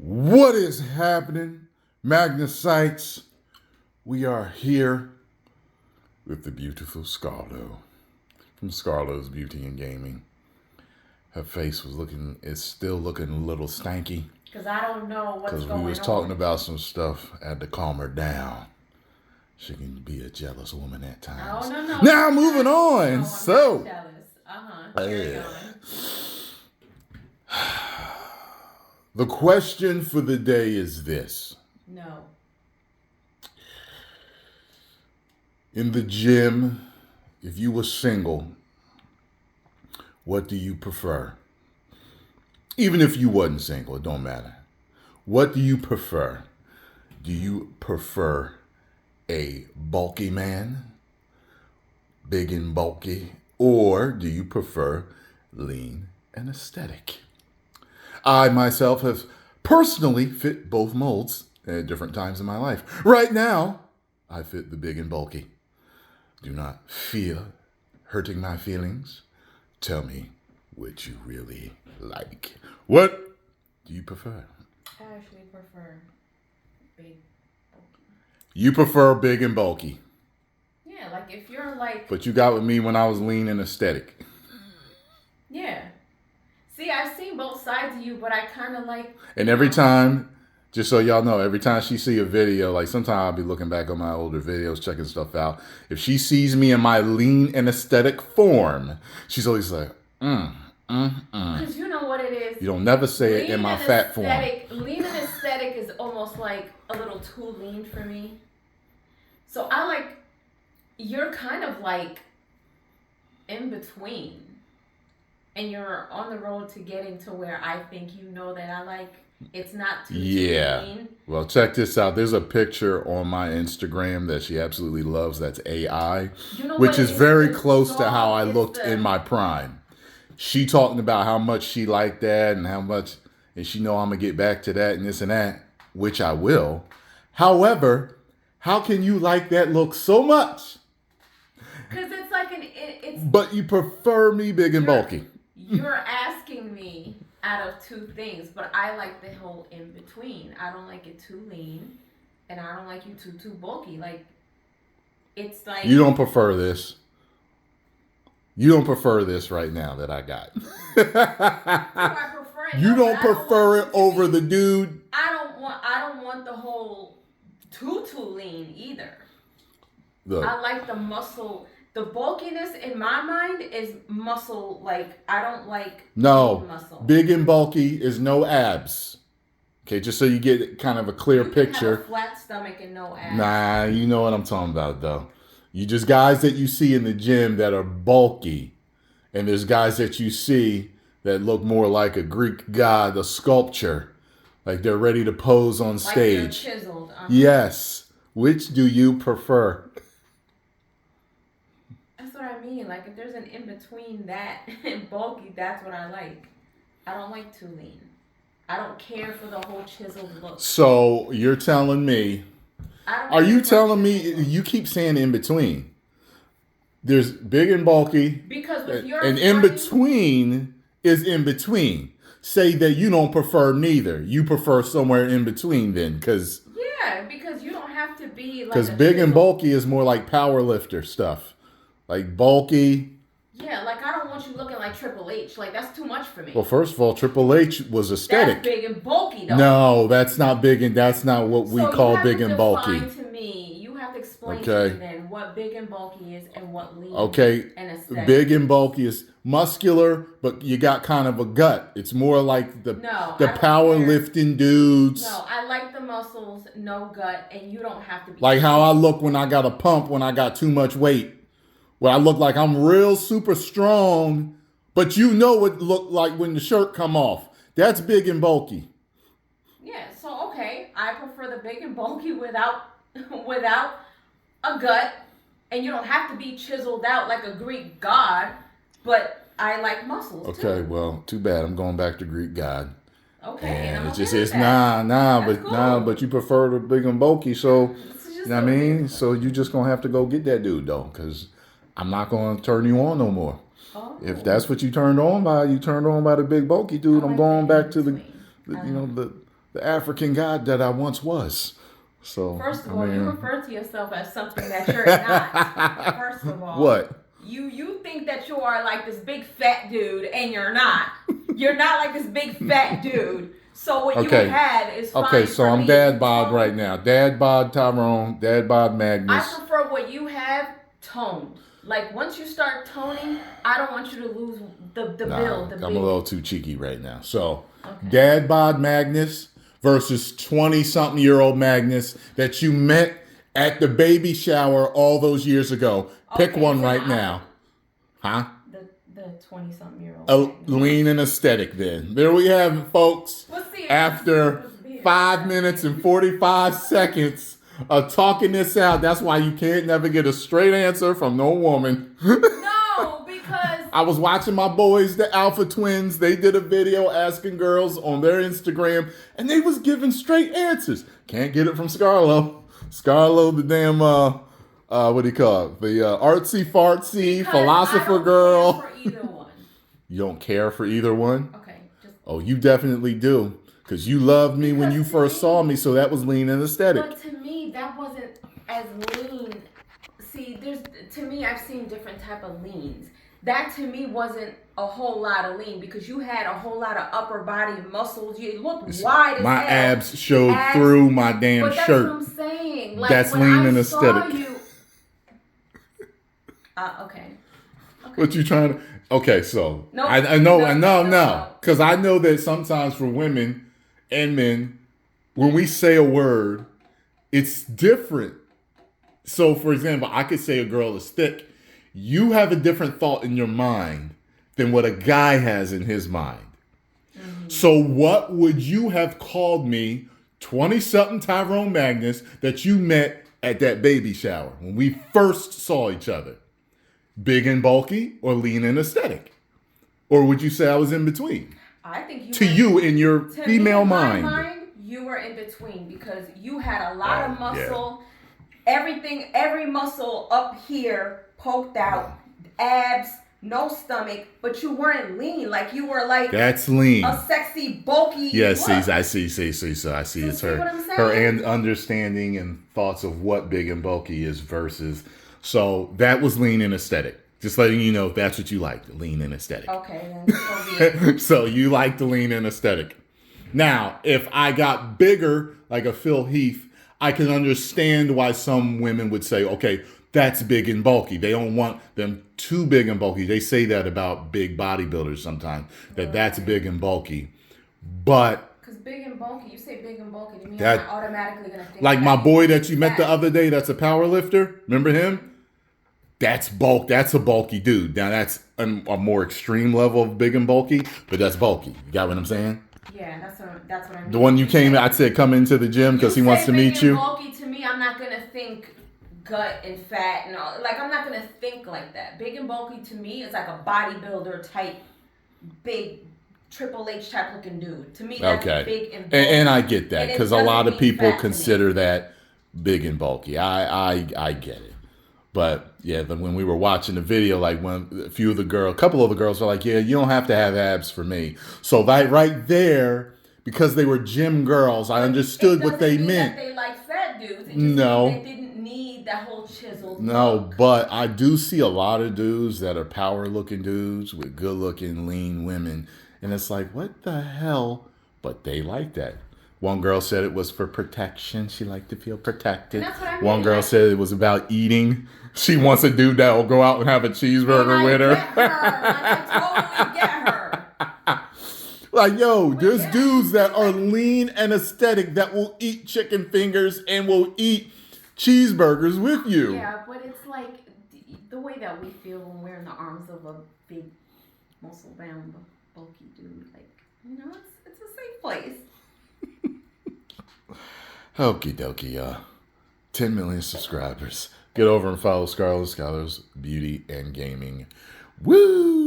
What is happening, Magnus sites? We are here with the beautiful Scarlo from Scarlo's Beauty and Gaming. Her face is still looking a little stanky. Because I don't know what's going on. Because we was talking about some stuff. I had to calm her down. She can be a jealous woman at times. Oh, no. Now, moving on. No, So, I'm not jealous. Carry on. The question for the day is this. No. In the gym, if you were single, what do you prefer? Even if you wasn't single, it don't matter. What do you prefer? Do you prefer a bulky man, big and bulky, or do you prefer lean and aesthetic? I myself have personally fit both molds at different times in my life. Right now, I fit the big and bulky. Do not fear hurting my feelings. Tell me what you really like. What do you prefer? I actually prefer big, bulky. You prefer big and bulky. Yeah, like if you're like... But you got with me when I was lean and aesthetic. Yeah. See, I've seen both sides of you, but I kind of like... And every time, just so y'all know, every time she see a video, like sometimes I'll be looking back on my older videos, checking stuff out. If she sees me in my lean and aesthetic form, she's always like, Because you know what it is? You don't never say it in my fat form. Lean and aesthetic is almost like a little too lean for me. So I like... You're kind of like in between. And you're on the road to getting to where I think you know that I like. It's not too lean. Well, check this out. There's a picture on my Instagram that she absolutely loves. That's AI, which is very close to how I looked in my prime. She talking about how much she liked that and how much, and she know I'm going to get back to that and this and that, which I will. However, how can you like that look so much? Because it's like But you prefer me big and bulky. You're asking me out of two things, but I like the whole in between. I don't like it too lean, and I don't like you too bulky. Like, it's like... You don't prefer this. You don't prefer this right now that I got. I prefer it. You don't prefer it over the dude. I don't want the whole too lean either. Look. I like the muscle. The bulkiness in my mind is muscle. Like, I don't like muscle. Big and bulky is no abs. Okay, just so you get kind of a clear picture. Have a flat stomach and no abs. Nah, you know what I'm talking about though. You just guys that you see in the gym that are bulky, and there's guys that you see that look more like a Greek god, a sculpture, like they're ready to pose on stage. Like they're chiseled. Yes. Which do you prefer? That's what I mean. Like, if there's an in-between that and bulky, that's what I like. I don't like too lean. I don't care for the whole chiseled look. So, you're telling me... Are you telling me... You keep saying in-between. There's big and bulky. Because with your... And in-between is in-between. Say that you don't prefer neither. You prefer somewhere in-between then, because... Yeah, because you don't have to be like... Because big and bulky is more like power lifter stuff. Like bulky. Yeah, like I don't want you looking like Triple H. Like, that's too much for me. Well, first of all, Triple H was aesthetic. That's big and bulky, though. No, that's not big and that's not what we call big and bulky. You have to explain to me then what big and bulky is and what lean and aesthetic. Big and bulky is muscular, but you got kind of a gut. It's more like the powerlifting dudes. No, I like the muscles, no gut, and you don't have to be... Like how I look when I got a pump when I got too much weight. Where I look like I'm real super strong, but you know what it look like when the shirt come off. That's big and bulky. Yeah, so okay, I prefer the big and bulky without a gut, and you don't have to be chiseled out like a Greek god, but I like muscles too. Okay, well, too bad. I'm going back to Greek god. Okay, and it's but you prefer the big and bulky, so you know what I mean? So you just gonna have to go get that dude though, because I'm not going to turn you on no more. Oh. If that's what you turned on by the big bulky dude. I'm going back to the the African god that I once was. So First of all, you refer to yourself as something that you're not. First of all, what? You think that you are like this big fat dude, and you're not. You're not like this big fat dude. So what you had is fine. Okay, so I'm dad bod right now. Dad bod Tyrone, dad bod Magnus. I prefer what you have toned. Like once you start toning, I don't want you to lose the build. I'm a little too cheeky right now. So dad bod Magnus versus 20-something-year-old Magnus that you met at the baby shower all those years ago. Pick one right now. Huh? The 20-something-year-old. Lean and aesthetic then. There we have it, folks. After 5 minutes and 45 seconds of talking this out, that's why you can't never get a straight answer from no woman. No, because I was watching my boys, the Alpha Twins. They did a video asking girls on their Instagram, and they was giving straight answers. Can't get it from Scarlo. Scarlo, the damn, what do you call it? The artsy fartsy because philosopher girl. For either one. You don't care for either one? Okay. Oh, you definitely do. Because you loved me when you first saw me, so that was lean and aesthetic. But to me, that wasn't as lean. See, to me, I've seen different type of leans. That to me wasn't a whole lot of lean because you had a whole lot of upper body muscles. You looked wide as hell. My abs showed through my damn but that's shirt. What I'm saying. Like, that's when lean and I aesthetic. Saw you, okay. What you trying to? Okay, so nope. I know, because I know that sometimes for women and men, when we say a word, it's different. So, for example, I could say a girl is thick. You have a different thought in your mind than what a guy has in his mind. Mm-hmm. So, what would you have called me, 20-something Tyrone Magnus, that you met at that baby shower when we first saw each other? Big and bulky or lean and aesthetic? Or would you say I was in between? I think you in your female mind. In my mind, you were in between because you had a lot of muscle. Yeah. Every muscle up here poked out, abs, no stomach, but you weren't lean. Like you were like that's lean. A sexy, bulky. Yes, look. I see. So I see it's her and understanding and thoughts of what big and bulky is versus. So that was lean and aesthetic. Just letting you know if that's what you like, lean and aesthetic. Okay, then so you like the lean and aesthetic. Now, if I got bigger, like a Phil Heath, I can understand why some women would say, okay, that's big and bulky. They don't want them too big and bulky. They say that about big bodybuilders sometimes, that's big and bulky. But because big and bulky, you say big and bulky, you mean I'm not automatically going to think like my boy that you met the other day, that's a power lifter. Remember him? That's bulk. That's a bulky dude. Now that's a more extreme level of big and bulky, but that's bulky. You got what I'm saying? Yeah, that's what I mean. The one you came, I said, come into the gym because he wants to meet you. Bulky to me, I'm not gonna think gut and fat and all. Like I'm not gonna think like that. Big and bulky to me is like a bodybuilder type, big Triple H type looking dude. To me, that's big and bulky. And I get that because a lot of people consider that big and bulky. I get it. But yeah, when we were watching the video, like when a couple of the girls were like, yeah, you don't have to have abs for me. So that right there, because they were gym girls, I understood what they meant. That they like fat dudes. No. They didn't need that whole chiseled look. But I do see a lot of dudes that are power looking dudes with good looking, lean women. And it's like, what the hell? But they like that. One girl said it was for protection. She liked to feel protected. That's what I mean. One girl said it was about eating. She wants a dude that will go out and have a cheeseburger with her. I totally get her. Like, yo, there's dudes that are lean and aesthetic that will eat chicken fingers and will eat cheeseburgers with you. Yeah, but it's like the way that we feel when we're in the arms of a big, muscle-bound, bulky dude. Like, it's a safe place. Okie dokie, 10 million subscribers. Get over and follow Scarlet Scholars Beauty and Gaming. Woo!